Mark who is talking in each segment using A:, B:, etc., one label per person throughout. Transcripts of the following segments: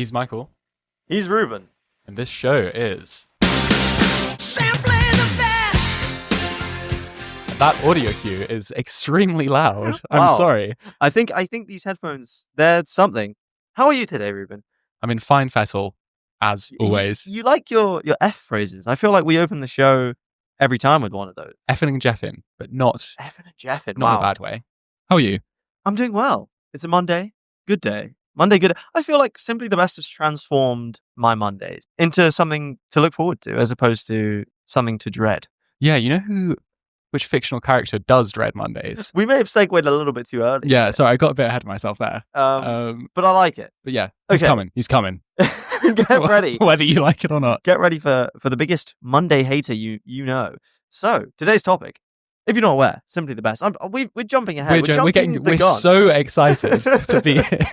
A: He's Michael,
B: He's Reuben.
A: and this show is...
C: Simply the best.
A: That audio cue is extremely loud.
B: Wow.
A: I'm sorry.
B: I think these headphones, they're something. How are you today, Reuben?
A: I'm in fine fettle, as always.
B: You like your F phrases. I feel like we open the show every time with one of those.
A: Effing and jeffing, but not
B: Effing and jeffing.
A: in a
B: Wow.
A: bad way. How are you?
B: I'm doing well. It's a Monday. Good day. Monday, good. I feel like Simply the Best has transformed my Mondays into something to look forward to as opposed to something to dread.
A: Yeah, you know which fictional character does dread Mondays?
B: We may have segued a little bit too early.
A: Yeah, sorry, I got a bit ahead of myself there.
B: But I like it.
A: But yeah, he's
B: Okay.
A: coming. He's coming.
B: Get ready.
A: Whether you like it or not.
B: Get ready for the biggest Monday hater you know. So today's topic, if you're not aware, Simply the Best. We're jumping ahead.
A: We're so excited to be here.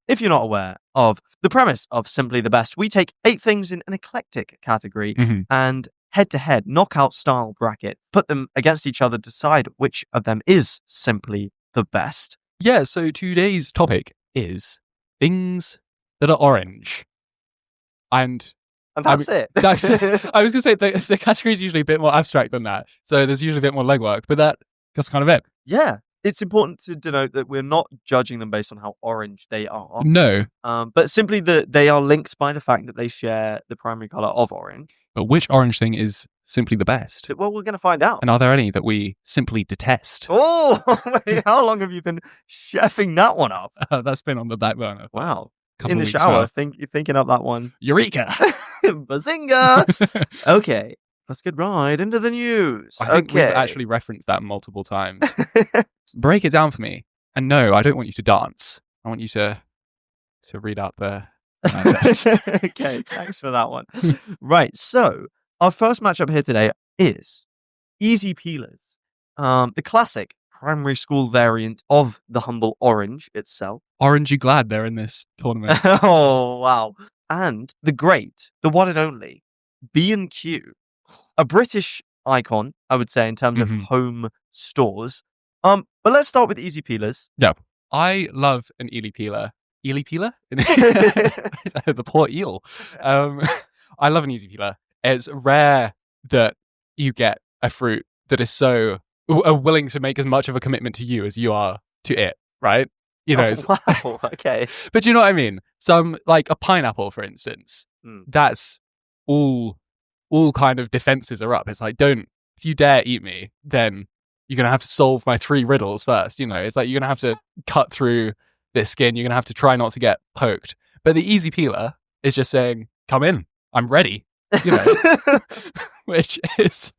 B: If you're not aware of the premise of Simply the Best, we take 8 things in an eclectic category
A: Mhm.
B: and head-to-head knockout style bracket, put them against each other, decide which of them is simply the best.
A: Yeah, so today's topic is things that are orange. And
B: And that's it.
A: that's I was going to say the category is usually a bit more abstract than that. So there's usually a bit more legwork, but that's kind of it.
B: Yeah. It's important to denote that we're not judging them based on how orange they are,
A: No,
B: but simply that they are linked by the fact that they share the primary color of orange.
A: but which orange thing is simply the best?
B: Well, we're going to find out.
A: And are there any that we simply detest?
B: Oh, wait, how long have you been chefing that one up?
A: That's been on the back burner.
B: Wow.
A: Couple
B: In the
A: weeks
B: shower,
A: now.
B: you're thinking up that one.
A: Eureka!
B: Bazinga! Okay, let's get right into the news.
A: I think we've
B: Okay.
A: actually referenced that multiple times. Break it down for me. And no, I don't want you to dance. I want you to read out the matchups.
B: Okay, thanks for that one. Right, so our first matchup here today is Easy Peelers, the classic primary school variant of the humble orange itself.
A: Aren't you glad they're in this tournament?
B: Oh, wow. And the great, the one and only B&Q, a British icon, I would say, in terms of
A: Mhm.
B: home stores. But let's start with Easy Peelers.
A: I love an eel peeler. Eel peeler? The poor eel. I love an easy peeler. It's rare that you get a fruit that is so willing to make as much of a commitment to you as you are to it, right? You know,
B: Oh, wow, okay.
A: but you know what I mean? Some, like a pineapple, for instance,
B: Mm.
A: that's all kind of defenses are up. It's like, if you dare eat me, then you're going to have to solve my 3 riddles first. You know, it's like you're going to have to cut through this skin. You're going to have to try not to get poked. But the easy peeler is just saying, come in, I'm ready. You know, which is,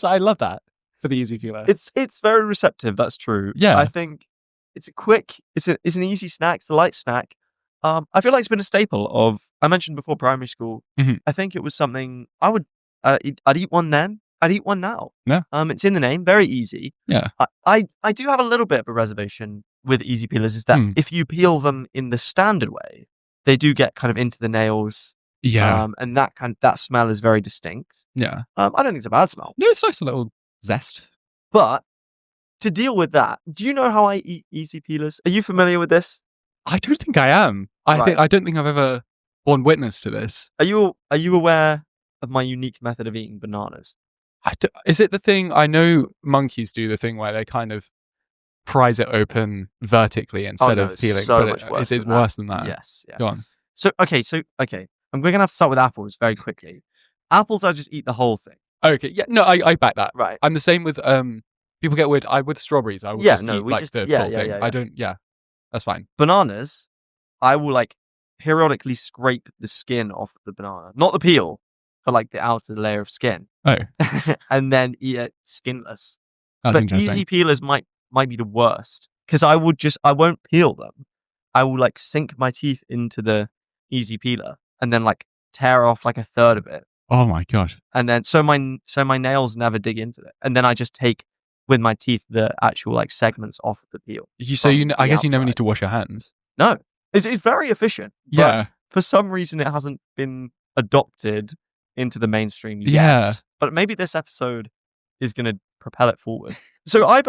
A: I love that for the easy peeler.
B: It's very receptive, that's true.
A: Yeah.
B: I think it's a quick, it's an easy snack, it's a light snack. I feel like it's been a staple of, I mentioned before primary school.
A: Mhm.
B: I think it was something I'd eat one then, I'd eat one now.
A: Yeah.
B: It's in the name, very easy.
A: Yeah.
B: I do have a little bit of a reservation with easy peelers is that if you peel them in the standard way, they do get kind of into the nails.
A: Yeah.
B: And that smell is very distinct.
A: Yeah.
B: I don't think it's a bad smell.
A: No, it's nice, a little zest.
B: But to deal with that, do you know how I eat easy peelers? Are you familiar with this?
A: I don't think I am. I don't think I've ever borne witness to this.
B: Are you aware of my unique method of eating bananas?
A: Is it the thing, I know monkeys do the thing where they kind of prise it open vertically instead
B: no,
A: of peeling,
B: so
A: but
B: much worse
A: it's
B: than that.
A: worse than that.
B: Yes. Yeah.
A: Go on.
B: So okay. I'm going to have to start with apples very quickly. Apples, I just eat the whole thing.
A: Okay, yeah, no, I back that.
B: Right.
A: I'm the same with people get weird. With strawberries, I will
B: Yeah,
A: just
B: no,
A: eat
B: we
A: like
B: just-
A: the
B: yeah,
A: full
B: yeah,
A: thing.
B: yeah,
A: I
B: yeah.
A: don't. Yeah, that's fine.
B: Bananas, I will like periodically scrape the skin off the banana, not the peel, but like the outer layer of skin,
A: Oh,
B: and then eat it skinless.
A: that's
B: But
A: interesting.
B: easy peelers might be the worst because I won't peel them. I will like sink my teeth into the easy peeler and then like tear off like a third of it,
A: Oh my god.
B: and then so my nails never dig into it, and then I just take with my teeth the actual like segments off of the peel.
A: I guess you never
B: outside.
A: need to wash your hands.
B: No, it's very efficient. but
A: Yeah.
B: for some reason it hasn't been adopted into the mainstream yet.
A: Yeah.
B: But maybe this episode is going to propel it forward. So I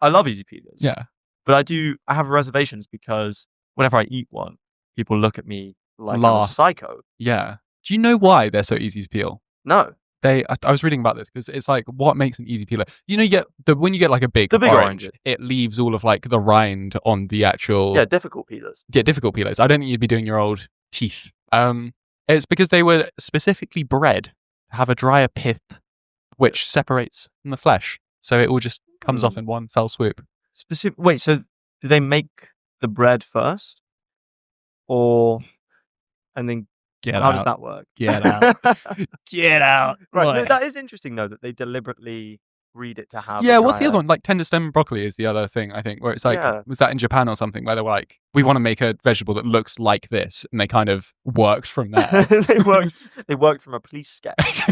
B: love easy peelers.
A: Yeah.
B: But I have reservations because whenever I eat one, people look at me like I'm a
A: Laugh.
B: psycho.
A: Yeah. Do you know why they're so easy to peel?
B: No,
A: I was reading about this because it's like, what makes an easy peeler? You know, when you get like a big,
B: The big
A: orange,
B: orange.
A: it leaves all of like the rind on the actual
B: yeah, difficult peelers.
A: difficult peelers. I don't think you'd be doing your old teeth. It's because they were specifically bred to have a drier pith, which separates from the flesh, so it all just comes off in one fell swoop.
B: Wait, so do they make the bread first, and then
A: Get
B: how
A: out.
B: does that work?
A: Get out. Get out.
B: Right,
A: What?
B: no, that is interesting though that they deliberately breed it to have.
A: Yeah,
B: a
A: what's the other
B: drier-
A: one? Like tender stem broccoli is the other thing, I think, where it's like,
B: Yeah.
A: was that in Japan or something, where they were like, we want to make a vegetable that looks like this, and they kind of worked from there.
B: they worked from a police sketch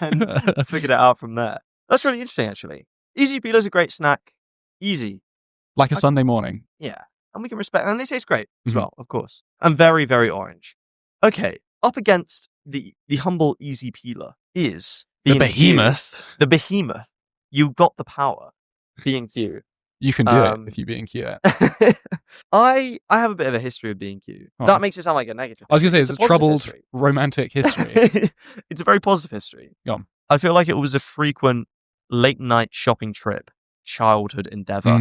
B: and then figured it out from there. That's really interesting, actually. Easy peelers a great snack. Easy.
A: Like a Sunday morning.
B: Yeah. And we can respect and they taste great as
A: Mhm.
B: well, of course. And very, very orange. Okay. Up against the humble easy peeler is
A: The
B: B&Q.
A: behemoth.
B: The behemoth. You got the power. B&Q.
A: You can do it if you B&Q it.
B: I have a bit of a history of B&Q.
A: Oh.
B: That makes it sound like a negative.
A: I was going to say, it's a
B: positive
A: troubled,
B: history.
A: romantic history.
B: It's a very positive history.
A: Go on.
B: I feel like it was a frequent late night shopping trip, childhood endeavor.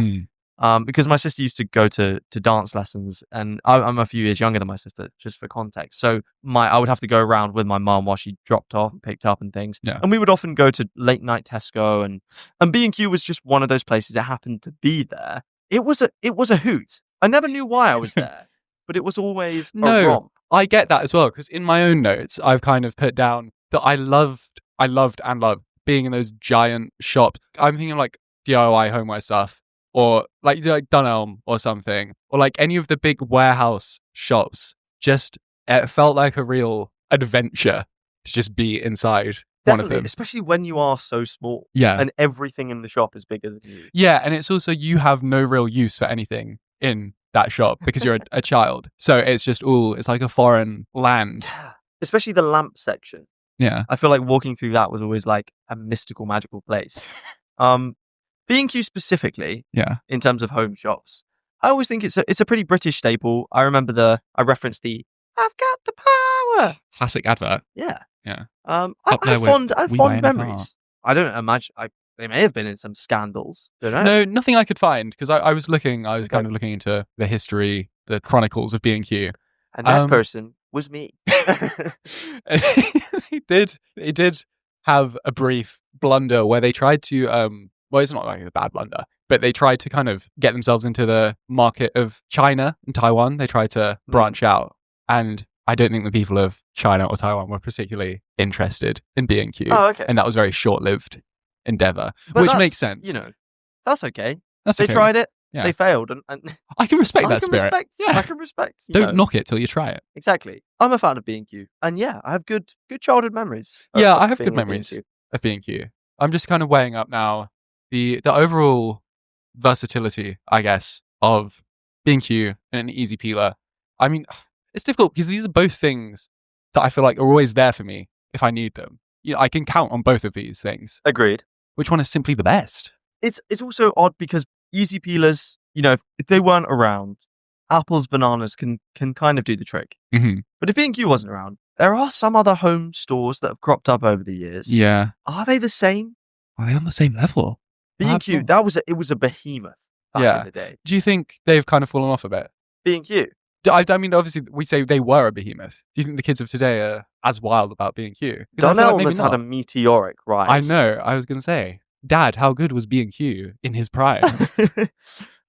B: Because my sister used to go to dance lessons, and I'm a few years younger than my sister, just for context. So I would have to go around with my mum while she dropped off and picked up and things.
A: Yeah.
B: And we would often go to late night Tesco, and B&Q was just one of those places that happened to be there. It was a hoot. I never knew why I was there, but it was always a romp.
A: I get that as well, because in my own notes, I've kind of put down that I loved being in those giant shops. I'm thinking like DIY homeware stuff, or like Dunelm or something, or like any of the big warehouse shops. Just it felt like a real adventure to just be inside one of
B: Definitely,
A: them.
B: especially when you are so small
A: Yeah.
B: and everything in the shop is bigger than you.
A: Yeah, and it's also you have no real use for anything in that shop because you're a child. So it's just it's like a foreign land.
B: Especially the lamp section.
A: Yeah.
B: I feel like walking through that was always like a mystical, magical place. B&Q specifically,
A: Yeah.
B: in terms of home shops, I always think it's a pretty British staple. I referenced the "I've got the power."
A: Classic advert.
B: Yeah.
A: Yeah.
B: I
A: Up there
B: have
A: with
B: fond
A: "We buy in a
B: memories.
A: car."
B: I don't imagine. They may have been in some scandals. Don't know.
A: No, nothing I could find because I was kind
B: Okay.
A: of looking into the history, the chronicles of B&Q.
B: And that person was me.
A: They did have a brief blunder where they tried to well, it's not like a bad blunder, but they tried to kind of get themselves into the market of China and Taiwan. They tried to branch out, and I don't think the people of China or Taiwan were particularly interested in B&Q.
B: Oh, okay.
A: And that was a very short-lived endeavor,
B: But
A: which
B: that's,
A: makes sense.
B: You know, that's okay.
A: That's
B: They
A: okay.
B: tried it.
A: Yeah.
B: They failed, and
A: I can respect
B: I
A: that
B: can
A: spirit.
B: respect.
A: Yeah.
B: I can respect. you
A: Don't
B: know.
A: knock it till you try it.
B: Exactly. I'm a fan of B&Q, and yeah, I have good childhood memories.
A: Yeah,
B: of
A: I have
B: being
A: good
B: in
A: memories
B: B&Q.
A: of B&Q. I'm just kind of weighing up now the overall versatility, I guess, of B&Q and an easy peeler. I mean, it's difficult because these are both things that I feel like are always there for me if I need them. You know, I can count on both of these things.
B: Agreed.
A: Which one is simply the best?
B: It's also odd because easy peelers, you know, if they weren't around, apples, bananas can kind of do the trick.
A: Mm-hmm.
B: But if B&Q wasn't around, there are some other home stores that have cropped up over the years.
A: Yeah.
B: Are they the same?
A: Are they on the same level?
B: B&Q,
A: Perhaps
B: it was a behemoth back
A: Yeah.
B: in the day.
A: Do you think they've kind of fallen off a bit?
B: B&Q.
A: I mean, obviously, we say they were a behemoth. Do you think the kids of today are as wild about B&Q? 'Cause I feel like
B: Dunelm
A: maybe
B: has had a
A: not.
B: meteoric rise.
A: I know. I was going to say, Dad, how good was B&Q in his prime?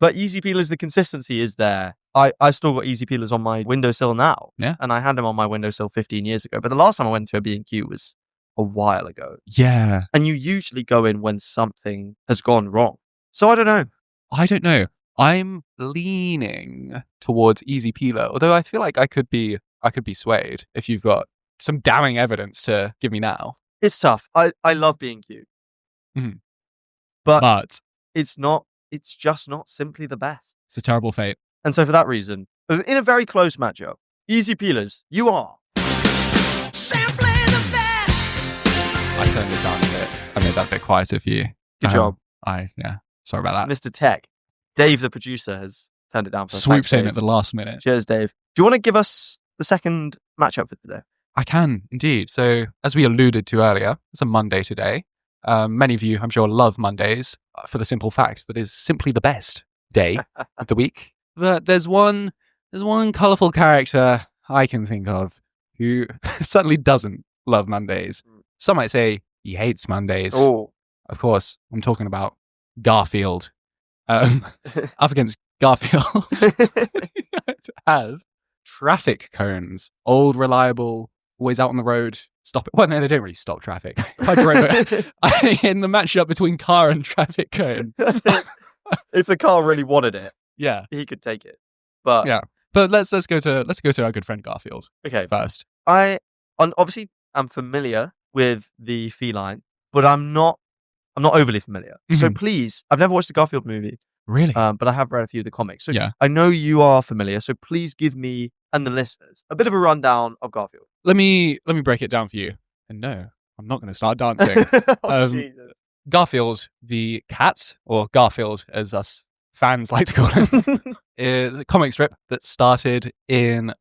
B: But easy peelers, the consistency is there. I still got easy peelers on my windowsill now.
A: Yeah.
B: And I had them on my windowsill 15 years ago. But the last time I went to a B&Q was a while ago.
A: Yeah.
B: And you usually go in when something has gone wrong. So I don't know.
A: I don't know. I'm leaning towards easy peeler, although I feel like I could be swayed if you've got some damning evidence to give me now.
B: It's tough. I love B&Q.
A: Mhm.
B: But it's just not simply the best.
A: It's a terrible fate.
B: And so for that reason, in a very close matchup, easy peelers, you are.
C: Simply the best.
A: I turned it down a bit. I made that a bit quieter for you.
B: Good job.
A: Sorry about that.
B: Mr. Tech. Dave, the producer, has turned it down for us.
A: Swooped
B: Thanks,
A: in
B: Dave.
A: at the last minute.
B: Cheers, Dave. Do you want to give us the second matchup for today?
A: I can indeed. So, as we alluded to earlier, it's a Monday today. Many of you, I'm sure, love Mondays for the simple fact that it is simply the best day of the week. But there's one colourful character I can think of who certainly doesn't love Mondays. Some might say he hates Mondays.
B: Oh.
A: Of course, I'm talking about Garfield. Up against Garfield, to have traffic cones, old, reliable, always out on the road. Stop it. Well, no, they don't really stop traffic. I drove it in the matchup between car and traffic cone.
B: If the car really wanted it,
A: Yeah,
B: he could take it. But
A: yeah. But let's go to our good friend Garfield
B: okay,
A: first.
B: obviously I'm familiar with the feline, but I'm not overly familiar. So
A: Mhm.
B: please, I've never watched the Garfield movie,
A: Really?
B: but I have read a few of the comics. So
A: Yeah.
B: I know you are familiar. So please give me and the listeners a bit of a rundown of Garfield.
A: Let me break it down for you. And no, I'm not going to start dancing.
B: Oh,
A: Um,
B: Jesus.
A: Garfield the cat, or Garfield as us fans like to call him, is a comic strip that started in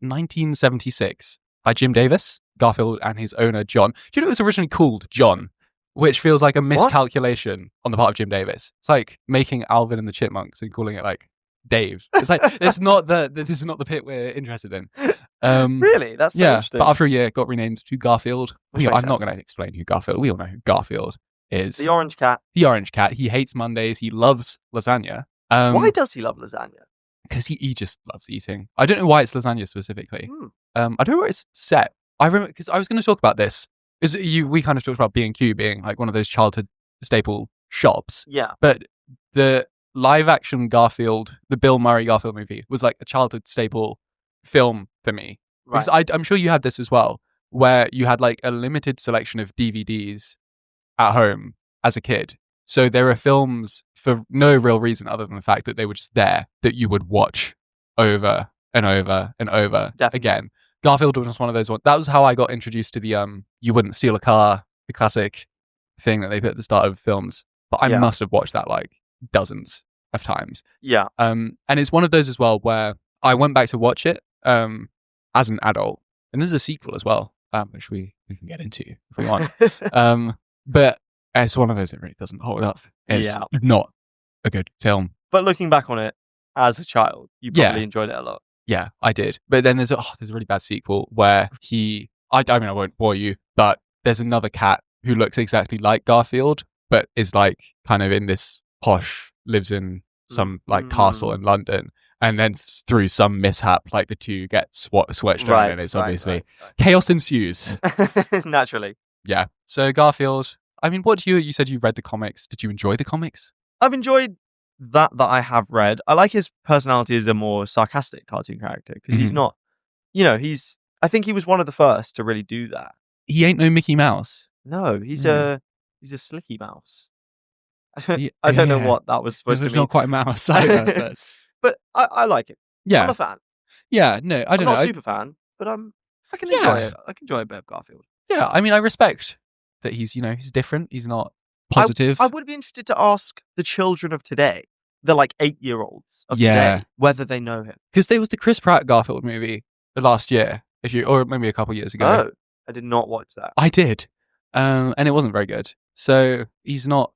A: 1976 by Jim Davis, Garfield and his owner John. Do you know it was originally called John? Which feels like a miscalculation on the part of Jim Davis. It's like making Alvin and the Chipmunks and calling it like Dave. It's like this is not the bit we're interested in.
B: Really? That's so
A: Yeah,
B: interesting.
A: but after a year, it got renamed to Garfield.
B: Which
A: I'm
B: makes
A: not
B: sense.
A: going to explain who Garfield. We all know who Garfield is.
B: The orange cat.
A: The orange cat. He hates Mondays. He loves lasagna.
B: Why does he love lasagna?
A: Because he just loves eating. I don't know why it's lasagna specifically. I don't know where it's set. I remember because I was going to talk about this. We kind of talked about B&Q being like one of those childhood staple shops,
B: Yeah.
A: but the live action Garfield, the Bill Murray Garfield movie, was like a childhood staple film for me.
B: Right.
A: Because I'm sure you had this as well, where you had like a limited selection of DVDs at home as a kid. So there were films for no real reason other than the fact that they were just there that you would watch over and over and over
B: Definitely.
A: again. Garfield was just one of those ones. That was how I got introduced to the you wouldn't steal a car, the classic thing that they put at the start of films. But I
B: Yeah.
A: must have watched that like dozens of times.
B: Yeah.
A: And it's one of those as well where I went back to watch it as an adult. And there's a sequel as well, which we can get into if we want. But it's one of those that really doesn't hold up. It's
B: Yeah.
A: not a good film.
B: But looking back on it as a child, you
A: Yeah.
B: probably enjoyed it a lot.
A: Yeah, I did. But then there's a really bad sequel where I mean, I won't bore you, but there's another cat who looks exactly like Garfield, but is like kind of in this posh, lives in some like castle in London. And then through some mishap, like the two get switched on, and it's obviously chaos ensues.
B: Naturally.
A: Yeah. So Garfield, I mean, you said you read the comics. Did you enjoy the comics?
B: I've enjoyed that I have read. I like his personality as a more sarcastic cartoon character because he's not, I think he was one of the first to really do that.
A: He ain't no Mickey Mouse.
B: No, he's
A: Yeah.
B: a slicky mouse.
A: Yeah,
B: I don't know
A: yeah.
B: what that was supposed to
A: He's
B: mean.
A: not quite a mouse either. But
B: But I like it. I'm
A: yeah,
B: a fan.
A: yeah. No, I
B: I'm
A: don't
B: not
A: know.
B: a super fan, but I can
A: Yeah.
B: enjoy it. I can enjoy a bit of Garfield.
A: Yeah, I mean, I respect that he's different. He's not positive.
B: I would be interested to ask the children of today, the like 8-year-olds of
A: Yeah.
B: today, whether they know him.
A: Because there was the Chris Pratt Garfield movie the last year, or maybe a couple years ago.
B: Oh, I did not watch that.
A: I did, and it wasn't very good. So he's on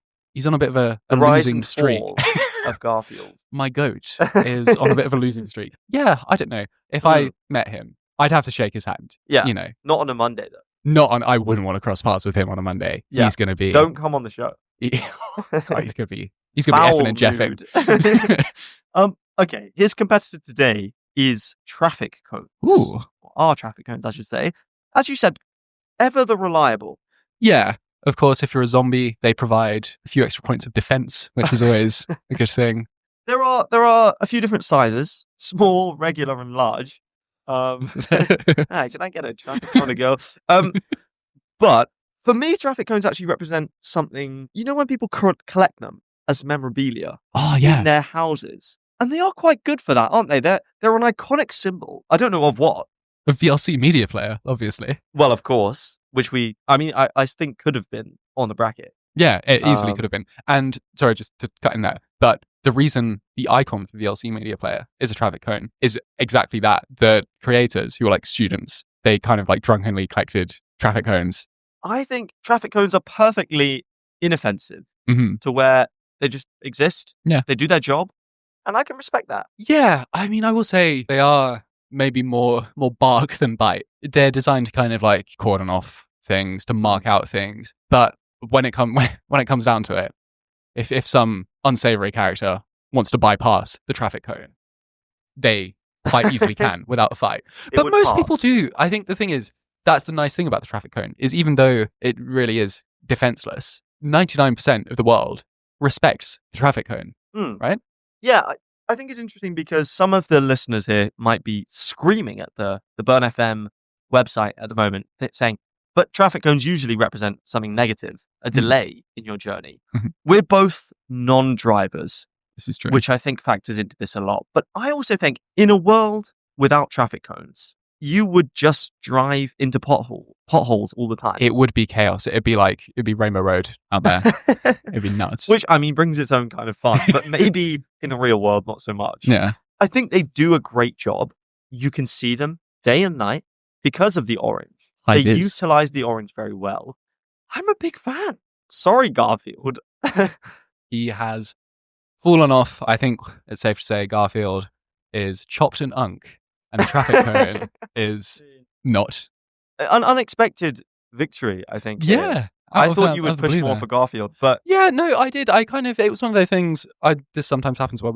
A: a bit of a
B: The rise
A: losing
B: and
A: streak.
B: fall of Garfield.
A: My goat is on a bit of a losing streak. Yeah, I don't know. If I met him, I'd have to shake his hand.
B: Yeah.
A: You know,
B: Not on a Monday though.
A: I wouldn't want to cross paths with him on a Monday.
B: Yeah.
A: He's going to be.
B: Don't come on the show.
A: He's going to be
B: Foul
A: effing and jeffing.
B: mood. Okay. His competitor today is traffic cones.
A: Ooh.
B: Are traffic cones, I should say. As you said, ever the reliable.
A: Yeah. Of course, if you're a zombie, they provide a few extra points of defense, which is always a good thing.
B: There are a few different sizes: small, regular, and large. Hey, can I get a traffic cone to go? But for me, traffic cones actually represent something. You know, when people collect them as memorabilia
A: Oh,
B: in
A: yeah.
B: their houses, and they are quite good for that, aren't they? They're an iconic symbol. I don't know of what.
A: A VLC media player, obviously.
B: Well, of course, which I think could have been on the bracket.
A: Yeah, it easily
B: Um,
A: could have been. And sorry, just to cut in there, but the reason the icon for the VLC media player is a traffic cone is exactly that. The creators, who are like students, they kind of like drunkenly collected traffic cones.
B: I think traffic cones are perfectly inoffensive
A: Mm-hmm.
B: to where they just exist.
A: Yeah.
B: They do their job, and I can respect that.
A: Yeah, I mean, I will say they are maybe more bark than bite. They're designed to kind of like cordon off things, to mark out things. But when it comes down to it, if some unsavory character wants to bypass the traffic cone, they quite easily can without a fight.
B: It
A: But
B: would
A: most
B: pass.
A: people do. I think the thing is, that's the nice thing about the traffic cone, is even though it really is defenseless, 99% of the world respects the traffic cone, right?
B: Yeah, I think it's interesting because some of the listeners here might be screaming at the BurnFM website at the moment, saying, but traffic cones usually represent something negative, a delay in your journey.
A: Mhm.
B: We're both non-drivers,
A: This is true.
B: which I think factors into this a lot. But I also think in a world without traffic cones, you would just drive into potholes all the time.
A: It would be chaos. It'd be Rainbow Road out there. It'd be nuts.
B: Which, I mean, brings its own kind of fun, but maybe in the real world, not so much.
A: Yeah.
B: I think they do a great job. You can see them day and night because of the orange.
A: High
B: They
A: vis.
B: utilize the orange very well. I'm a big fan. Sorry, Garfield.
A: He has fallen off. I think it's safe to say Garfield is chopped and unk, and the traffic cone is not.
B: An unexpected victory, I think. here.
A: Yeah.
B: I thought you would push more for Garfield, but
A: Yeah, no, I did. It was one of those things. This sometimes happens where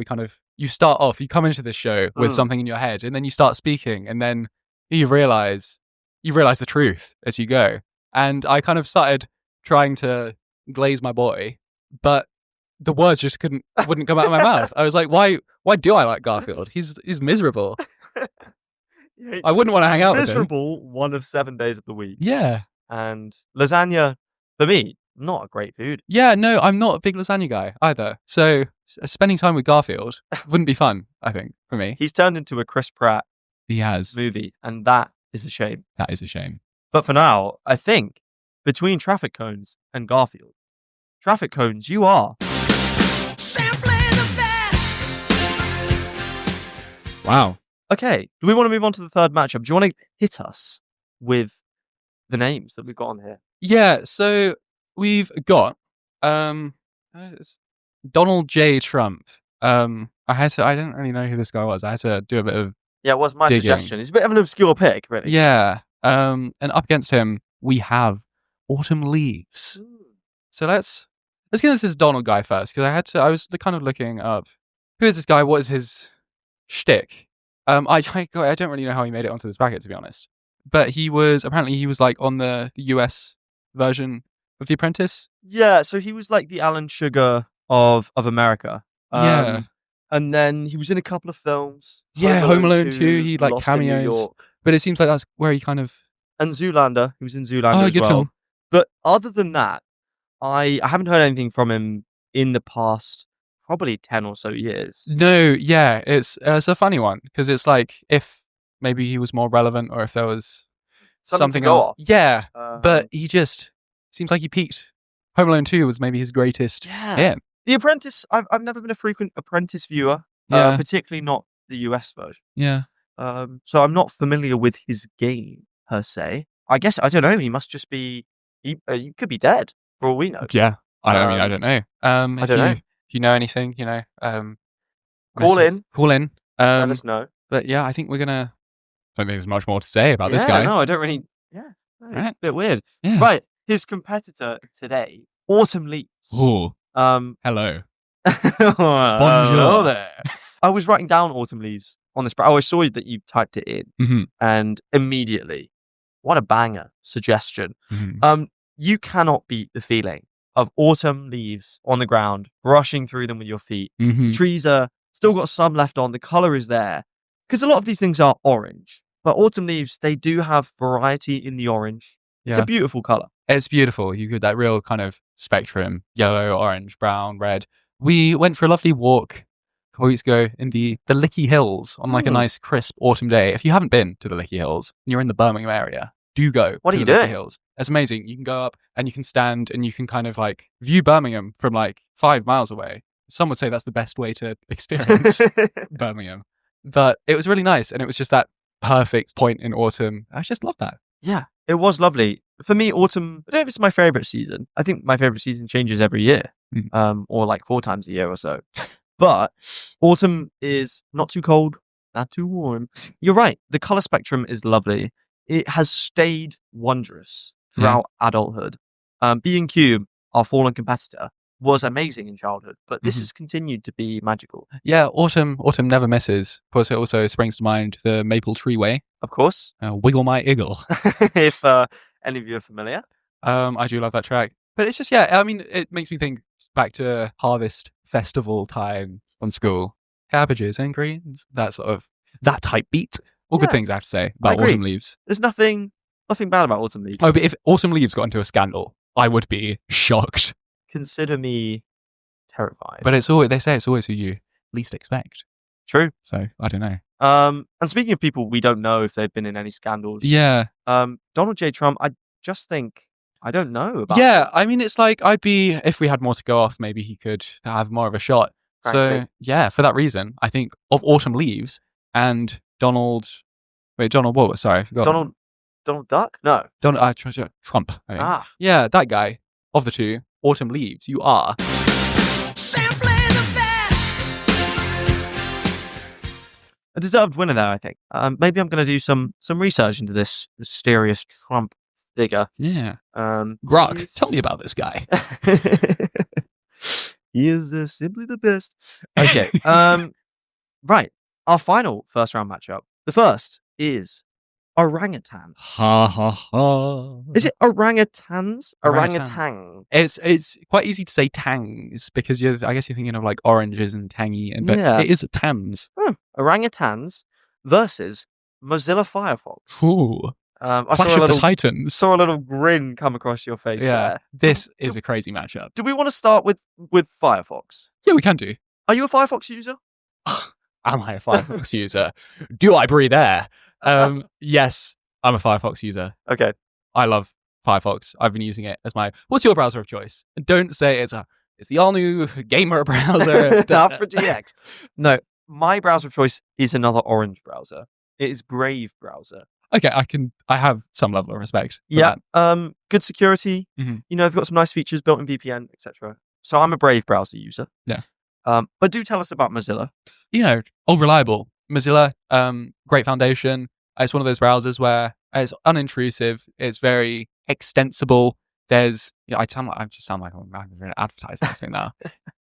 A: you start off, you come into this show with something in your head, and then you start speaking, and then you realize the truth as you go. And I kind of started trying to glaze my boy, but the words just wouldn't come out of my mouth. I was like, why do I like Garfield? He's miserable. I wouldn't want to hang out with him.
B: miserable 1 of 7 days of the week.
A: Yeah.
B: And lasagna, for me, not a great food.
A: Yeah, no, I'm not a big lasagna guy either. So spending time with Garfield wouldn't be fun, I think, for me.
B: He's turned into a Chris Pratt
A: He has.
B: movie, and that is a shame.
A: That is a shame.
B: But for now, I think between traffic cones and Garfield, traffic cones, you are.
C: Sampling the best.
A: Wow.
B: Okay, do we want to move on to the third matchup? Do you want to hit us with the names that we've got on here?
A: Yeah, so we've got it's Donald J. Trump. I didn't really know who this guy was. I had to do a bit of
B: Yeah, it was my
A: Digging.
B: suggestion. It's a bit of an obscure pick, really.
A: yeah. And up against him we have Autumn Leaves. So let's get into this Donald guy first, because I was kind of looking up who is this guy, what is his shtick. I don't really know how he made it onto this bracket, to be honest. But he was like on the US version of The Apprentice.
B: Yeah, so he was like the Alan Sugar of America.
A: Yeah.
B: And then he was in a couple of films.
A: Yeah, Home Alone 2, he like
B: Lost in New
A: cameos.
B: York.
A: But it seems like that's where he kind of
B: And Zoolander. He was in Zoolander as
A: good
B: well.
A: film.
B: But other than that, I haven't heard anything from him in the past probably 10 or so years.
A: No, yeah, it's a funny one, because it's like if maybe he was more relevant, or if there was something
B: to go
A: else.
B: off.
A: Yeah, but he just seems like he peaked. Home Alone 2 was maybe his greatest hit.
B: The Apprentice, I've never been a frequent Apprentice viewer,
A: Yeah.
B: particularly not the US version.
A: Yeah.
B: So I'm not familiar with his game per se. I guess, I don't know, he must just be, he could be dead for all we know.
A: Yeah. I mean, I don't know.
B: I don't know.
A: If you know anything,
B: Call in,
A: let
B: us know.
A: But yeah, I think I don't think there's much more to say about this
B: Yeah,
A: guy.
B: no, I don't really,
A: Right.
B: bit weird.
A: Yeah.
B: Right, his competitor today, Autumn Leaves.
A: Ooh, hello.
B: Hello there. I was writing down Autumn Leaves on this, I saw that you typed it in,
A: Mm-hmm.
B: and immediately, what a banger suggestion.
A: Mm-hmm.
B: You cannot beat the feeling of autumn leaves on the ground, brushing through them with your feet.
A: Mm-hmm.
B: Trees are still got some left on, the color is there. Because a lot of these things are orange, but autumn leaves, they do have variety in the orange. It's
A: Yeah.
B: a beautiful color.
A: It's beautiful. You get that real kind of spectrum: yellow, orange, brown, red. We went for a lovely walk a couple weeks ago in the Licky Hills on like a nice crisp autumn day. If you haven't been to the Licky Hills and you're in the Birmingham area, do go.
B: What
A: to
B: are you
A: the Licky
B: doing?
A: Hills. It's amazing. You can go up and you can stand and you can kind of like view Birmingham from like 5 miles away. some would say that's the best way to experience Birmingham. But it was really nice, and it was just that perfect point in autumn. I just love that.
B: Yeah, it was lovely. For me, autumn, I don't know if it's my favourite season. I think my favourite season changes every year, or like 4 times a year or so. But autumn is not too cold, not too warm. You're right. The colour spectrum is lovely. It has stayed wondrous throughout adulthood. B&Q, our fallen competitor, was amazing in childhood, but this has continued to be magical.
A: Yeah, autumn never misses. Of course, it also springs to mind the Maple Tree Way.
B: Of course.
A: Wiggle My Iggle.
B: If any of you are familiar.
A: I do love that track. But it's just, I mean, it makes me think back to harvest festival time on school. Cabbages and greens, that type beat. All good things I have to say about autumn leaves.
B: There's nothing bad about autumn leaves.
A: Oh, but if autumn leaves got into a scandal, I would be shocked.
B: Consider me terrified.
A: But they say it's always who you least expect.
B: True.
A: So I don't know.
B: And speaking of people we don't know if they've been in any scandals.
A: Yeah.
B: Donald J. Trump, I just think I don't know about
A: him. I mean, it's like if we had more to go off, maybe he could have more of a shot.
B: Frankly.
A: So yeah, for that reason, I think of autumn leaves and Donald what? Sorry, I forgot.
B: Donald Duck? No.
A: Trump. I think. Yeah, that guy. Of the two, autumn leaves, you are
C: Simply the best.
B: A deserved winner there, I think. Maybe I'm going to do some research into this mysterious Trump figure.
A: Yeah. Grok, tell me about this guy.
B: He is simply the best. Okay. Right. Our final first round matchup. The first is orangutan.
A: Ha ha ha.
B: Is it orangutans?
A: Orangutan. It's quite easy to say tangs because I guess you're thinking of like oranges and tangy, but it is tans.
B: Orangutans versus Mozilla Firefox.
A: Ooh. Clash of the Titans.
B: Saw a little grin come across your face there.
A: This is a crazy matchup.
B: Do we want to start with Firefox?
A: Yeah, we can do.
B: Are you a Firefox user?
A: Am I a Firefox user? Do I breathe air? Yes, I'm a Firefox user.
B: Okay.
A: I love Firefox. I've been using it as what's your browser of choice? Don't say it's the all-new gamer browser.
B: Opera GX. No, my browser of choice is another orange browser. It is Brave browser.
A: Okay, I have some level of respect for
B: that. Good security. You know, they've got some nice features, built-in VPN, etc. So I'm a Brave browser user.
A: Yeah.
B: But do tell us about Mozilla.
A: You know, all reliable. Mozilla, great foundation. It's one of those browsers where it's unintrusive. It's very extensible. There's, I just sound like I'm going to advertise this thing now.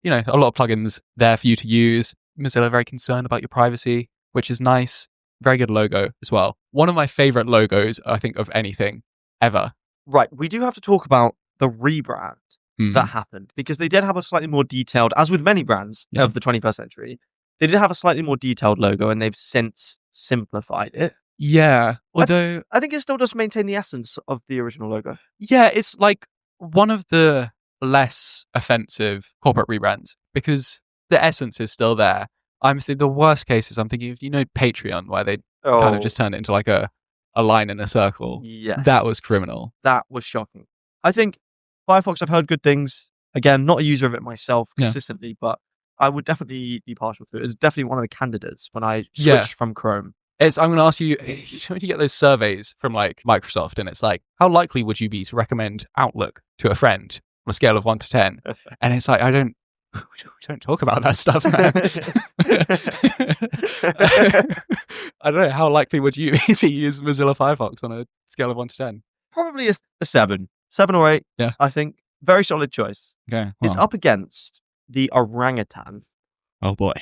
A: You know, a lot of plugins there for you to use. Mozilla very concerned about your privacy, which is nice. Very good logo as well. One of my favorite logos, I think, of anything ever.
B: Right. We do have to talk about the rebrand that happened because they did have a slightly more detailed, as with many brands of the 21st century, they did have a slightly more detailed logo and they've since simplified it.
A: Yeah. Although
B: I think it still does maintain the essence of the original logo.
A: Yeah, it's like one of the less offensive corporate rebrands because the essence is still there. The worst cases I'm thinking of, Patreon, where they kind of just turned it into like a line in a circle.
B: Yes.
A: That was criminal.
B: That was shocking. I think Firefox, I've heard good things. Again, not a user of it myself consistently, but I would definitely be partial to it. It's definitely one of the candidates when I switched from Chrome.
A: I'm going to ask you, when you get those surveys from like Microsoft and it's like, how likely would you be to recommend Outlook to a friend on a scale of 1 to 10? And it's like, we don't talk about that stuff, man. I don't know. How likely would you be to use Mozilla Firefox on a scale of 1 to 10?
B: Probably a 7. 7 or 8.
A: Yeah.
B: I think. Very solid choice.
A: Okay.
B: Well. It's up against the orangutan.
A: Oh, boy.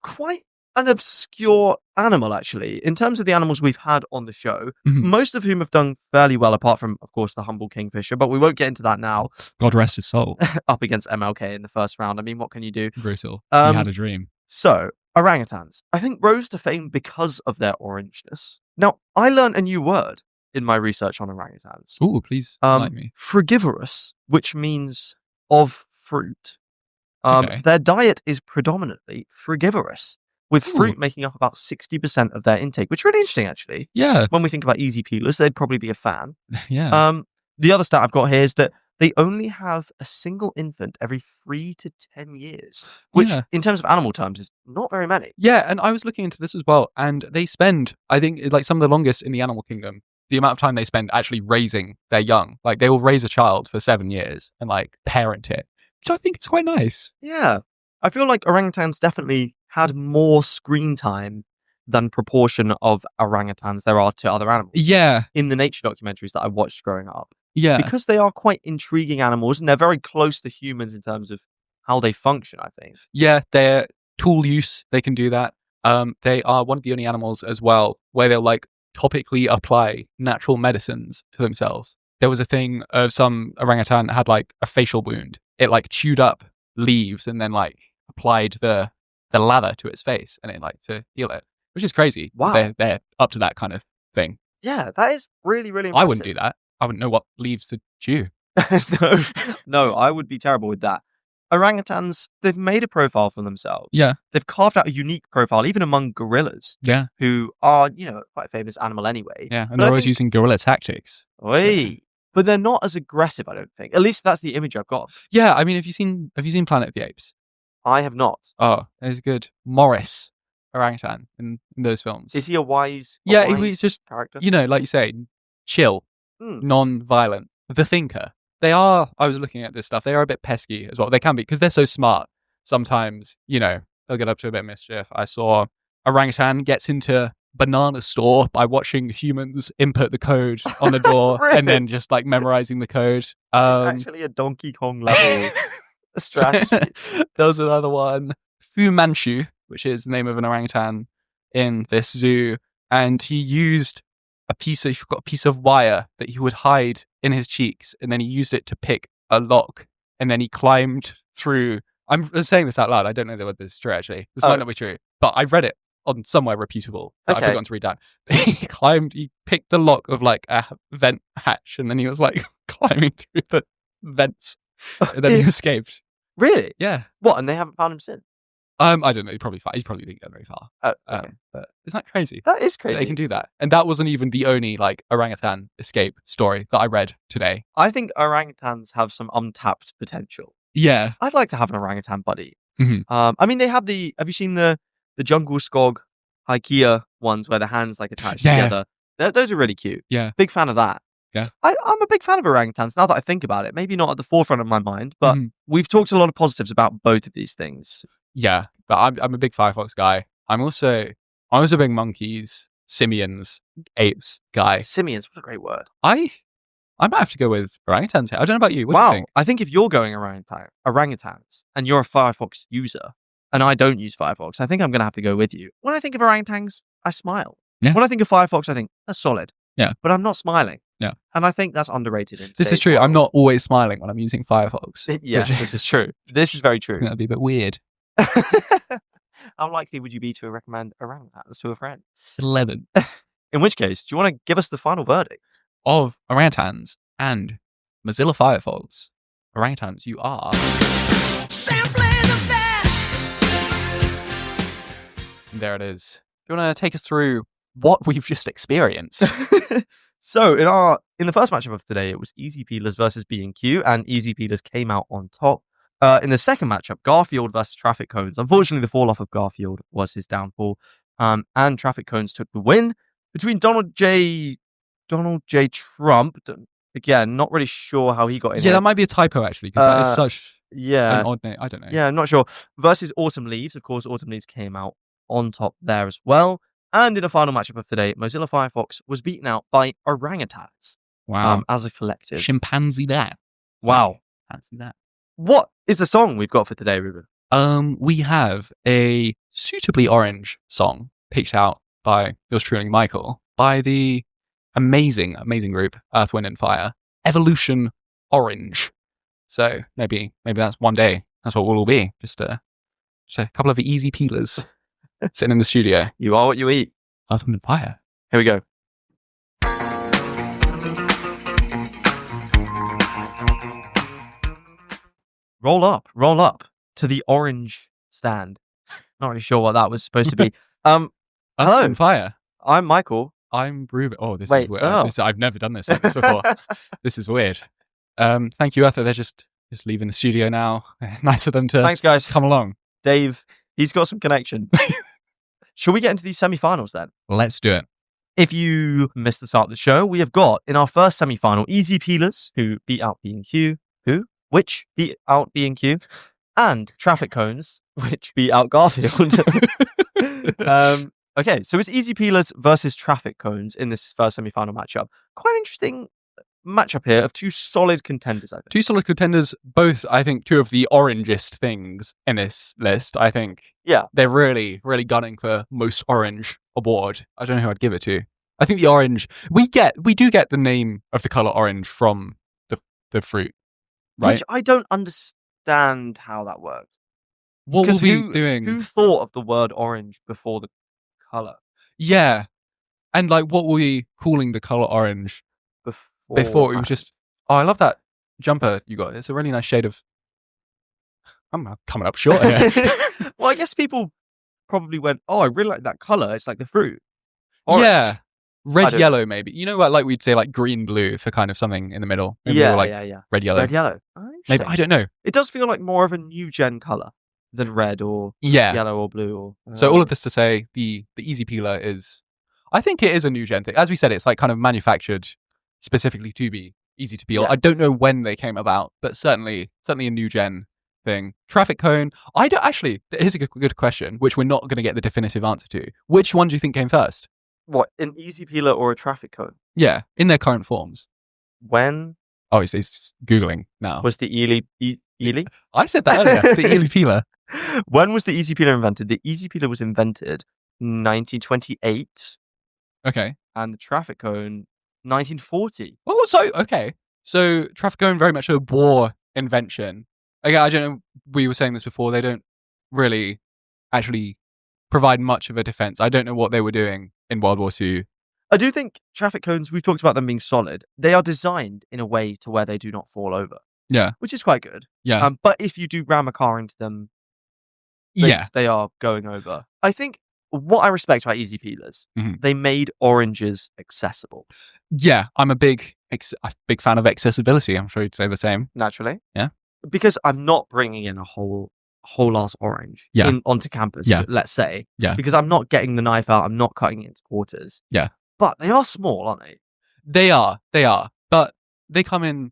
B: Quite an obscure animal, actually. In terms of the animals we've had on the show, most of whom have done fairly well, apart from, of course, the humble kingfisher, but we won't get into that now.
A: God rest his soul.
B: Up against MLK in the first round. I mean, what can you do?
A: Brutal. He had a dream.
B: So, orangutans, I think, rose to fame because of their orangeness. Now, I learned a new word in my research on orangutans.
A: Ooh, please enlighten me.
B: Frugivorous, which means of fruit.
A: Okay.
B: Their diet is predominantly frugivorous, with fruit making up about 60% of their intake, which is really interesting, actually.
A: Yeah.
B: When we think about easy peelers, they'd probably be a fan.
A: Yeah.
B: The other stat I've got here is that they only have a single infant every 3 to 10 years, which
A: Yeah.
B: in terms of animal terms is not very many.
A: Yeah, and I was looking into this as well, and they spend, I think, like some of the longest in the animal kingdom, the amount of time they spend actually raising their young. Like, they will raise a child for 7 years and, like, parent it, which I think is quite nice.
B: Yeah. I feel like orangutans definitely had more screen time than proportion of orangutans there are to other animals.
A: Yeah,
B: In the nature documentaries that I watched growing up.
A: yeah.
B: Because they are quite intriguing animals and they're very close to humans in terms of how they function, I think.
A: Yeah, their tool use, they can do that. They are one of the only animals as well where they'll like topically apply natural medicines to themselves. There was a thing of some orangutan had like a facial wound. It like chewed up leaves and then like applied the lather to its face and it like to heal it, which is crazy.
B: Wow.
A: They're up to that kind of thing.
B: Yeah, that is really, really impressive.
A: I wouldn't do that. I wouldn't know what leaves to chew.
B: No, I would be terrible with that. Orangutans, they've made a profile for themselves.
A: Yeah.
B: They've carved out a unique profile, even among gorillas,
A: Yeah,
B: who are, quite a famous animal anyway.
A: yeah, and
B: But
A: they're
B: I
A: always
B: think-
A: using guerrilla tactics.
B: Oi. But they're not as aggressive, I don't think. At least that's the image I've got.
A: Yeah, I mean, have you seen Planet of the Apes?
B: I have not.
A: Oh, there's good Morris orangutan in those films.
B: Is he a wise
A: Yeah, he
B: wise
A: was just-
B: character?
A: Like you say, chill,
B: Hmm.
A: non-violent, the thinker. They are, I was looking at this stuff, they are a bit pesky as well. They can be, because they're so smart. Sometimes, they'll get up to a bit of mischief. I saw orangutan gets into banana store by watching humans input the code on the door and then just like memorizing the code.
B: It's actually a Donkey Kong level strategy.
A: There was another one, Fu Manchu, which is the name of an orangutan in this zoo, and he used he got a piece of wire that he would hide in his cheeks, and then he used it to pick a lock, and then he climbed through. I'm saying this out loud. I don't know whether this is true, actually. This might not be true, but I read it on somewhere reputable that I've
B: Okay.
A: forgotten to read down. He picked the lock of like a vent hatch, and then he was like climbing through the vents, and then he escaped.
B: Really?
A: Yeah.
B: What? And they haven't found him since?
A: I don't know. He probably didn't get very far.
B: Okay.
A: But isn't that crazy?
B: That is
A: That
B: crazy.
A: they can do that, and that wasn't even the only like orangutan escape story that I read today.
B: I think orangutans have some untapped potential.
A: Yeah.
B: I'd like to have an orangutan buddy.
A: Mhm.
B: I mean, they have have you seen the jungle skog IKEA ones where the hands like attached
A: Yeah.
B: together? Those are really cute.
A: Yeah.
B: Big fan of that.
A: Yeah.
B: So I'm a big fan of orangutans now that I think about it. Maybe not at the forefront of my mind, but
A: Mhm.
B: we've talked a lot of positives about both of these things.
A: Yeah, but I'm a big Firefox guy. I'm also a big monkeys, simians, apes guy.
B: Simians, what a great word.
A: I might have to go with orangutans here. I don't know about you. What do
B: Wow.
A: you think?
B: I think if you're going orangutans and you're a Firefox user and I don't use Firefox, I think I'm going to have to go with you. When I think of orangutans, I smile.
A: Yeah.
B: When I think of Firefox, I think that's solid.
A: Yeah.
B: But I'm not smiling.
A: Yeah.
B: And I think that's underrated. In
A: This is
B: today's
A: true. I'm
B: world.
A: not always smiling when I'm using Firefox.
B: Yes,
A: which-
B: this is true. This is very true.
A: That'd be a bit weird.
B: How likely would you be to recommend orangutans to a friend?
A: 11
B: In which case, do you want to give us the final verdict?
A: of orangutans and Mozilla Firefox. Orangutans, you are.
C: Simply the best.
A: There it is. Do you want to take us through what we've just experienced?
B: So in the first matchup of today, it was Easy Peelers versus B&Q, and Easy Peelers came out on top. In the second matchup, Garfield versus Traffic Cones. Unfortunately, the fall off of Garfield was his downfall, and Traffic Cones took the win. Between Donald J. Trump, again, not really sure how he got in.
A: Yeah,
B: here.
A: that might be a typo actually, because that is
B: Uh,
A: such
B: Yeah,
A: an odd name. I don't know.
B: yeah, I'm not sure. Versus Autumn Leaves. Of course, Autumn Leaves came out on top there as well. And in the final matchup of today, Mozilla Firefox was beaten out by orangutans
A: Wow.
B: as a collective.
A: Chimpanzee that.
B: Wow.
A: Fancy that.
B: What is the song we've got for today, Reuben?
A: We have a suitably orange song picked out by yours truly, Michael, by the amazing, amazing group Earth, Wind and Fire, Evolution Orange. So maybe that's one day. That's what we'll all be. Just a couple of easy peelers sitting in the studio.
B: You are what you eat.
A: Earth, Wind and Fire.
B: Here we go. Roll up to the orange stand. Not really sure what that was supposed to be.
A: Earth,
B: Hello.
A: Wind and Fire.
B: I'm Michael.
A: I'm Reuben. Oh, this
B: Wait,
A: is weird.
B: oh.
A: I've never done this like this before. This is weird. Thank you, Arthur. They're just leaving the studio now. Nice of them to
B: Thanks, guys.
A: come along.
B: Dave, he's got some connections. Shall we get into these semi-finals then?
A: Let's do it.
B: If you missed the start of the show, we have got in our first semi-final Easy Peelers, who beat out B&Q, which beat out B&Q, and Traffic Cones, which beat out Garfield. Okay, so it's Easy Peelers versus Traffic Cones in this first semi-final matchup. Quite an interesting matchup here of two solid contenders, I think.
A: Two solid contenders, both, I think, two of the orangest things in this list. I think they're really, really gunning for most orange award. I don't know who I'd give it to. I think the orange, we do get the name of the colour orange from the fruit, right?
B: Which I don't understand how that works.
A: What were we doing?
B: Who thought of the word orange before the colour?
A: Yeah. And like, what were we calling the colour orange before it was just... Oh, I love that jumper you got. It's a really nice shade of... I'm coming up short here.
B: Well, I guess people probably went, oh, I really like that colour. It's like the fruit. Orange.
A: Yeah. Red, yellow, maybe. You know what? Like we'd say like green, blue for kind of something in the middle. Maybe
B: Yeah.
A: Red, yellow.
B: Red, yellow.
A: Maybe, I don't know.
B: It does feel like more of a new gen colour than red or yellow or blue.
A: So all of this to say, the Easy Peeler is... I think it is a new gen thing. As we said, it's like kind of manufactured specifically to be easy to peel.
B: Yeah.
A: I don't know when they came about, but certainly a new gen thing. Traffic cone. I don't actually. Here's a good question, which we're not going to get the definitive answer to. Which one do you think came first?
B: What, an Easy Peeler or a traffic cone?
A: Yeah, in their current forms.
B: When?
A: Oh, he's googling now.
B: Was the Ely?
A: I said that earlier. The Easy Peeler.
B: When was the Easy Peeler invented? The Easy Peeler was invented 1928.
A: Okay.
B: And the traffic cone 1940.
A: Oh, so traffic cone very much a war invention. Again, I don't know. We were saying this before. They don't really actually provide much of a defense. I don't know what they were doing in World War II.
B: I do think traffic cones, we've talked about them being solid. They are designed in a way to where they do not fall over.
A: Yeah.
B: Which is quite good.
A: Yeah.
B: But if you do ram a car into them, they are going over. I think what I respect about Easy Peelers, they made oranges accessible.
A: Yeah, I'm a big fan of accessibility. I'm sure you'd say the same.
B: Naturally.
A: Yeah.
B: Because I'm not bringing in a whole ass orange onto campus, let's say.
A: Yeah.
B: Because I'm not getting the knife out, I'm not cutting it into quarters.
A: Yeah.
B: But they are small, aren't they?
A: They are. But they come in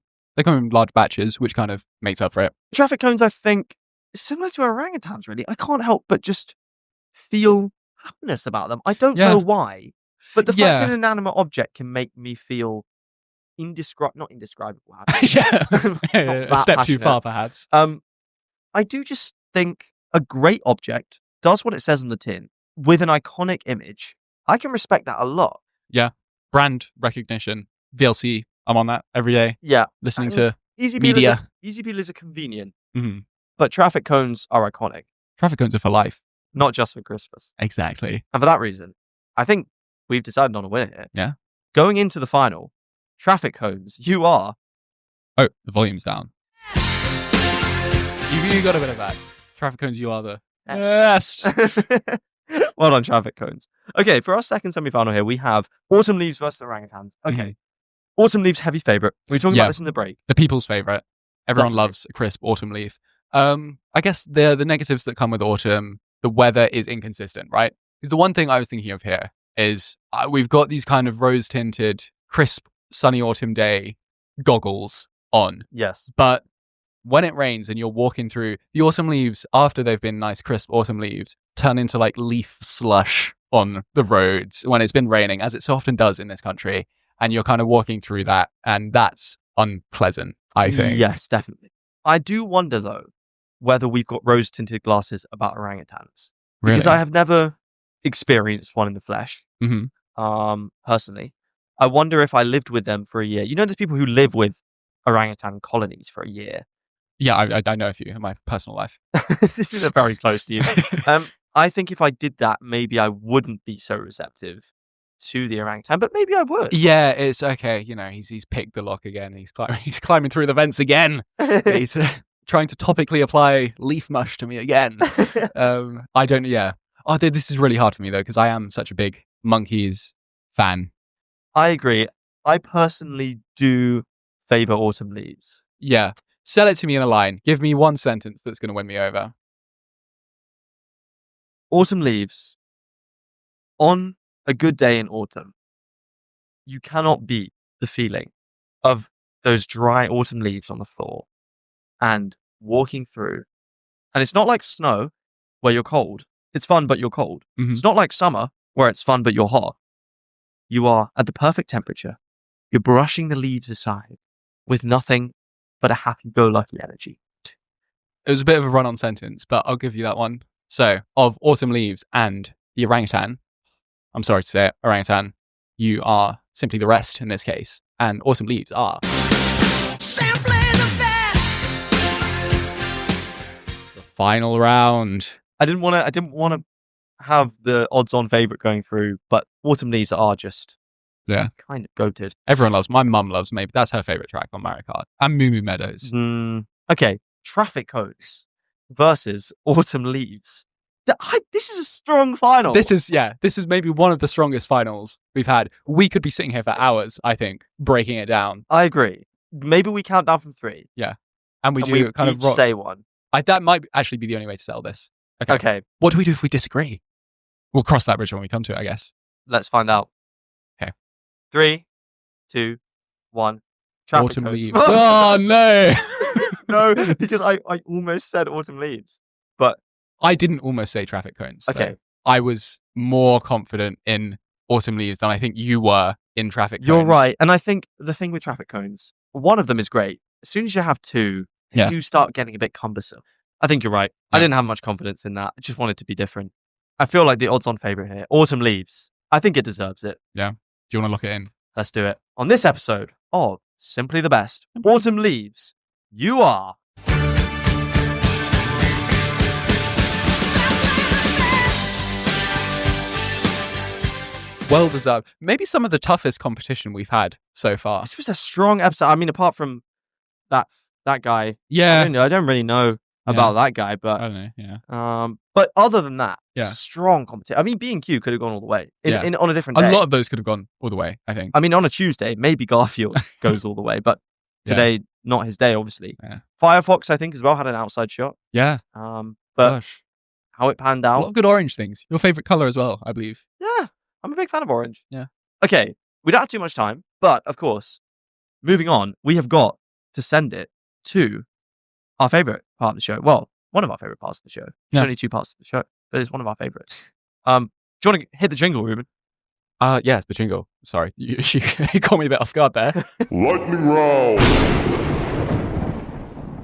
A: large batches, which kind of makes up for it.
B: Traffic cones, I think, similar to orangutans, really. I can't help but just feel happiness about them. I don't know why. But the fact that an inanimate object can make me feel not indescribable happy.
A: A step too far, perhaps.
B: I do just think a great object does what it says on the tin with an iconic image. I can respect that a lot.
A: Yeah. Brand recognition. VLC. I'm on that every day.
B: Yeah.
A: Listening to
B: Easy
A: media.
B: Easy Peelers are convenient.
A: Mm-hmm.
B: But traffic cones are iconic.
A: Traffic cones are for life.
B: Not just for Christmas.
A: Exactly.
B: And for that reason, I think we've decided on a winner here.
A: Yeah.
B: Going into the final, traffic cones, you are...
A: Oh, the volume's down. You got a bit of that. Traffic cones, you are the best.
B: Well done, traffic cones. Okay, for our second semi-final here, we have Autumn Leaves versus Orangutans. Okay.
A: Mm-hmm.
B: Autumn Leaves, heavy favourite. We were talking about this in the break.
A: The people's favourite. Everyone
B: Definitely.
A: loves a crisp autumn leaf. I guess the negatives that come with autumn, the weather is inconsistent, right? Because the one thing I was thinking of here is we've got these kind of rose-tinted, crisp, sunny autumn day goggles on.
B: Yes.
A: But when it rains and you're walking through, the autumn leaves, after they've been nice, crisp autumn leaves, turn into like leaf slush on the roads when it's been raining, as it so often does in this country. And you're kind of walking through that, and that's unpleasant, I think.
B: Yes, definitely. I do wonder, though, whether we've got rose-tinted glasses about orangutans.
A: Really?
B: Because I have never experienced one in the flesh, personally. I wonder if I lived with them for a year. You know, there's people who live with orangutan colonies for a year.
A: Yeah, I know a few in my personal life.
B: They're very close to you. I think if I did that, maybe I wouldn't be so receptive to the orangutan, but maybe I would.
A: Yeah, it's okay. You know, he's picked the lock again. He's climbing through the vents again. He's trying to topically apply leaf mush to me again. I don't. Yeah. Oh, this is really hard for me though, because I am such a big monkeys fan.
B: I agree. I personally do favor autumn leaves.
A: Yeah. Sell it to me in a line. Give me one sentence that's going to win me over.
B: Autumn leaves. On a good day in autumn, you cannot beat the feeling of those dry autumn leaves on the floor and walking through. And it's not like snow where you're cold. It's fun, but you're cold.
A: Mhm.
B: It's not like summer where it's fun, but you're hot. You are at the perfect temperature. You're brushing the leaves aside with nothing but a happy-go-lucky energy.
A: It was a bit of a run-on sentence, but I'll give you that one. So, of autumn leaves and the orangutan, I'm sorry to say it, orangutan, you are simply the rest in this case. And autumn leaves are
C: Simply the best.
A: the final round.
B: I didn't want to have the odds-on favorite going through, but autumn leaves are just kind of goated.
A: Everyone loves. My mum loves. Maybe that's her favorite track on Mario Kart. And Moo Moo Meadows.
B: Okay, traffic cones versus autumn leaves. This is a strong final.
A: This is maybe one of the strongest finals we've had. We could be sitting here for hours, I think, breaking it down.
B: I agree. Maybe we count down from 3.
A: Yeah, and we
B: we
A: kind of
B: each say one.
A: that might actually be the only way to sell this.
B: Okay,
A: What do we do if we disagree? We'll cross that bridge when we come to it, I guess.
B: let's find out.
A: Okay.
B: 3, 2, 1. Traffic
A: Autumn
B: cones.
A: leaves. Oh no!
B: No, because I almost said autumn leaves, but
A: I didn't almost say traffic cones.
B: okay.
A: Though. I was more confident in autumn leaves than I think you were in traffic cones.
B: You're right. And I think the thing with traffic cones, one of them is great. As soon as you have 2, they do start getting a bit cumbersome. I think you're right. I didn't have much confidence in that. I just wanted to be different. I feel like the odds-on favorite here, autumn leaves. I think it deserves it.
A: Yeah. Do you want to lock it in?
B: Let's do it. On this episode of Simply the Best, autumn leaves, you are...
A: Well deserved. Maybe some of the toughest competition we've had so far.
B: This was a strong episode. I mean, apart from that guy.
A: Yeah.
B: I don't really know about that guy,
A: I
B: but
A: don't know. Yeah.
B: but other than that,
A: Yeah.
B: strong competition. I mean, B&Q could have gone all the way in on a different
A: A
B: day.
A: lot of those could have gone all the way, I think.
B: I mean, on a Tuesday, maybe Garfield goes all the way, but today, not his day, obviously.
A: Yeah.
B: Firefox, I think, as well, had an outside shot.
A: Yeah.
B: But
A: Gosh.
B: how it panned
A: A
B: out.
A: lot of good orange things. Your favorite color as well, I believe.
B: Yeah, I'm a big fan of orange.
A: Yeah.
B: Okay, we don't have too much time, but of course, moving on, we have got to send it to our favorite part of the show. Well, one of our favorite parts of the show. There's only 2 parts of the show, but it's one of our favorites. Do you want to hit the jingle, Reuben?
A: Yes, the jingle. Sorry, you caught me a bit off guard there.
D: Lightning round.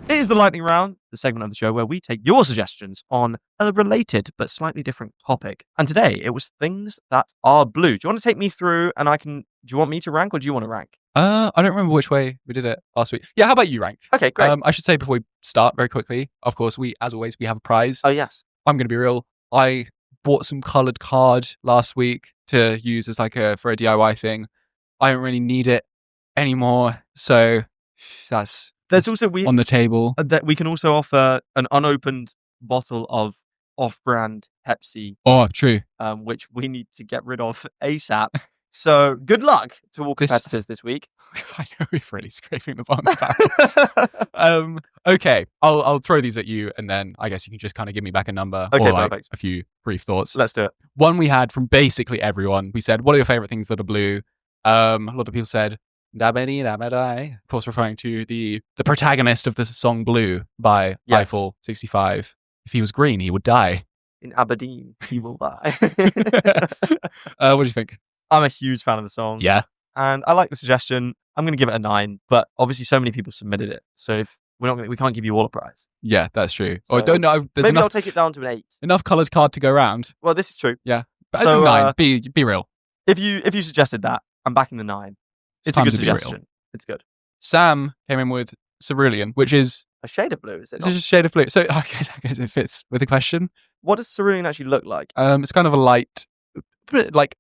B: It is the lightning round, the segment of the show where we take your suggestions on a related but slightly different topic. And today it was things that are blue. Do you want to take me through and do you want me to rank or do you want to rank?
A: I don't remember which way we did it last week. Yeah, how about you rank?
B: Okay, great.
A: I should say before we start very quickly, of course, as always, we have a prize.
B: Oh, yes.
A: I'm going to be real. I bought some coloured card last week to use as for a DIY thing. I don't really need it anymore, so that's
B: There's also
A: on the table.
B: that we can also offer an unopened bottle of off-brand Pepsi,
A: Oh, true.
B: which we need to get rid of ASAP. So good luck to all competitors this week.
A: I know we're really scraping the bottom of the barrel. Okay, I'll throw these at you, and then I guess you can just kind of give me back a number
B: Okay,
A: or
B: perfect.
A: a few brief thoughts.
B: Let's do it.
A: One we had from basically everyone. We said, "What are your favorite things that are blue?" A lot of people said, "Dabba-dee, dabba-die." Of course, referring to the protagonist of the song "Blue" by
B: Yes.
A: Eiffel 65. If he was green, he would die.
B: In Aberdeen, he will die.
A: What do you think?
B: I'm a huge fan of the song.
A: Yeah.
B: And I like the suggestion. I'm going to give it a 9, but obviously so many people submitted it. So if we can't give you all a prize.
A: Yeah, that's true.
B: So
A: I don't know. There's
B: maybe I'll
A: enough
B: take it down to an 8.
A: enough coloured card to go around.
B: Well, this is true.
A: But
B: So,
A: I think 9. Be real.
B: If you suggested that, I'm backing the 9. It's a
A: time
B: good
A: to be real.
B: suggestion. It's good.
A: Sam came in with cerulean, which is
B: A shade of blue, is it?
A: it's
B: not?
A: just a shade of blue. So I guess it fits with the question.
B: What does cerulean actually look like?
A: It's kind of a light, like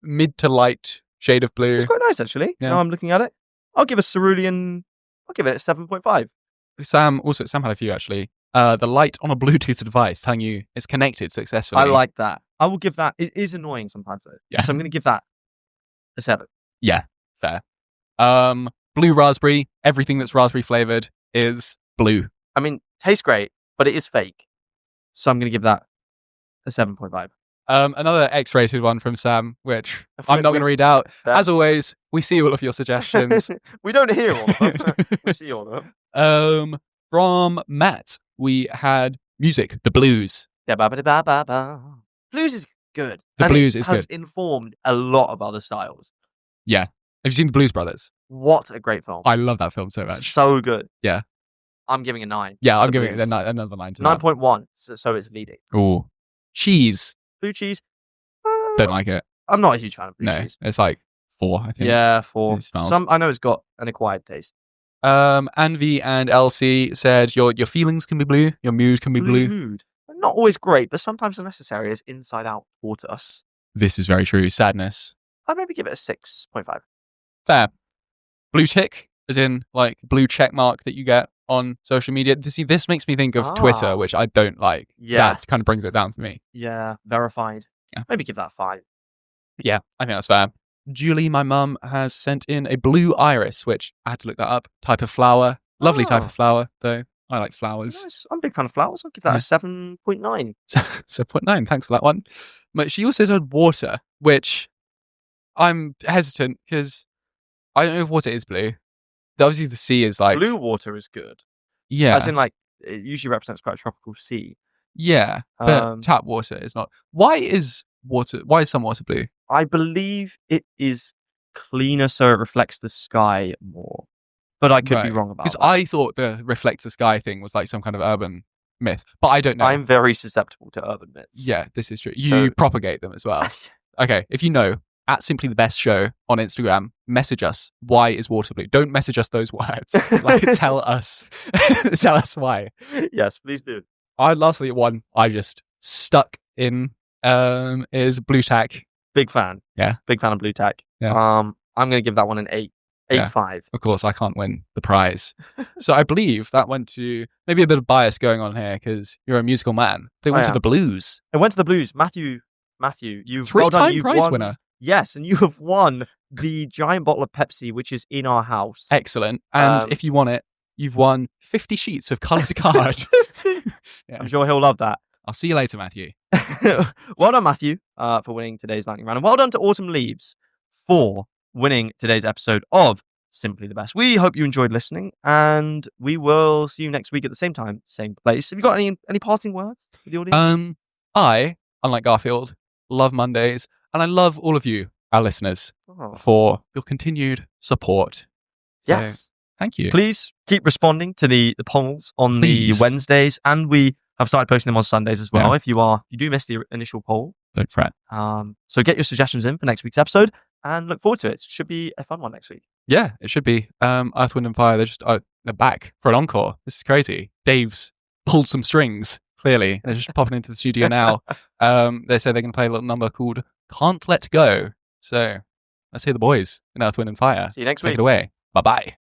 A: mid to light shade of blue.
B: It's quite nice, actually.
A: Yeah.
B: Now I'm looking at it. I'll give it a 7.5.
A: Sam had a few actually. The light on a Bluetooth device telling you it's connected successfully.
B: I like that. I will give that. It is annoying sometimes, though.
A: Yeah.
B: So I'm going to give that a 7.
A: Yeah, fair. blue raspberry. Everything that's raspberry flavored is blue.
B: I mean, tastes great, but it is fake. So I'm going to give that a 7.5.
A: Another X-rated one from Sam, which I'm not going to read out.
B: That-
A: As always, we see all of your suggestions.
B: We don't hear all of them. We see all of them.
A: From Matt, we had music, the blues.
B: Yeah, ba-ba-da-ba-ba-ba. Blues is good.
A: The
B: And
A: blues
B: it
A: is
B: has
A: good.
B: informed a lot of other styles.
A: Have you seen the Blues Brothers?
B: What a great film.
A: I love that film so much.
B: So good.
A: Yeah.
B: I'm giving a 9.
A: Yeah,
B: to
A: I'm
B: the
A: giving it
B: Blues.
A: another 9 to that.
B: 9.1, so it's leading.
A: Ooh. Cheese.
B: Blue cheese.
A: Don't like it.
B: I'm not a huge fan of blue
A: No,
B: cheese.
A: it's like 4, I think.
B: Yeah, 4.
A: It smells.
B: I know it's got an acquired taste.
A: Anvi and Elsie said your feelings can be blue, your mood can be blue.
B: Mood. Not always great, but sometimes necessary as Inside Out taught us.
A: This is very true. Sadness.
B: I'd maybe give it a 6.5.
A: Fair. Blue tick, as in like blue check mark that you get on social media. This makes me think of Twitter, which I don't like.
B: Yeah.
A: That kind of brings it down for me.
B: Yeah, verified.
A: Yeah.
B: Maybe give that a 5.
A: Yeah, I think that's fair. Julie, my mum, has sent in a blue iris, which I had to look that up. Type of flower. Lovely type
B: Oh.
A: of flower, though. I like flowers.
B: Nice. I'm a big fan of flowers. I'll give that a 7.9.
A: So 0.9, thanks for that one. But she also said water, which I'm hesitant because I don't know if water is blue. Obviously, the sea is like...
B: Blue water is good.
A: Yeah.
B: As in, like, it usually represents quite a tropical sea.
A: Yeah, but tap water is not. Why is some water blue?
B: I believe it is cleaner so it reflects the sky more. But I could be wrong about
A: Because
B: that.
A: I thought the reflect the sky thing was like some kind of urban myth, but I don't know.
B: I'm very susceptible to urban myths.
A: Yeah, this is true. You
B: So-
A: propagate them as well. Okay, if you know, at Simply the Best Show on Instagram, message us. Why is water blue? Don't message us those words. Like, tell us why.
B: Yes, please do.
A: Lastly, one I just stuck in is blue tack.
B: Big fan.
A: Yeah.
B: Big fan of blue tack.
A: Yeah.
B: I'm going to give that one an 8.
A: Yeah.
B: 8.5.
A: Of course, I can't win the prize. So I believe that went to maybe a bit of bias going on here because you're a musical man. They went to
B: am.
A: the blues.
B: It went to the Blues. Matthew, you've
A: 3-time
B: well done. You've
A: prize
B: won.
A: winner.
B: Yes, and you have won the giant bottle of Pepsi, which is in our house.
A: Excellent. And
B: Um,
A: if you want it, you've won 50 sheets of coloured card. Yeah.
B: I'm sure he'll love that.
A: I'll see you later, Matthew.
B: Well done, Matthew, for winning today's lightning round. And well done to Autumn Leaves for winning today's episode of Simply the Best. We hope you enjoyed listening, and we will see you next week at the same time, same place. Have you got any parting words for the audience?
A: I, unlike Garfield, love Mondays, and I love all of you, our listeners,
B: Oh,
A: for your continued support. So,
B: yes.
A: thank you.
B: Please keep responding to the polls on
A: Please.
B: the Wednesdays, and we have started posting them on Sundays as well.
A: Yeah.
B: If you do miss the initial poll,
A: Don't fret.
B: so get your suggestions in for next week's episode, and look forward to it. It should be a fun one next week.
A: Yeah, it should be. Earth, Wind and Fire, they're back for an encore. This is crazy. Dave's pulled some strings, clearly. They're just popping into the studio now. They say they're going to play a little number called Can't Let Go. So let's hear the boys in Earth, Wind and Fire.
B: See you next
A: Take
B: week.
A: it away. Bye-bye.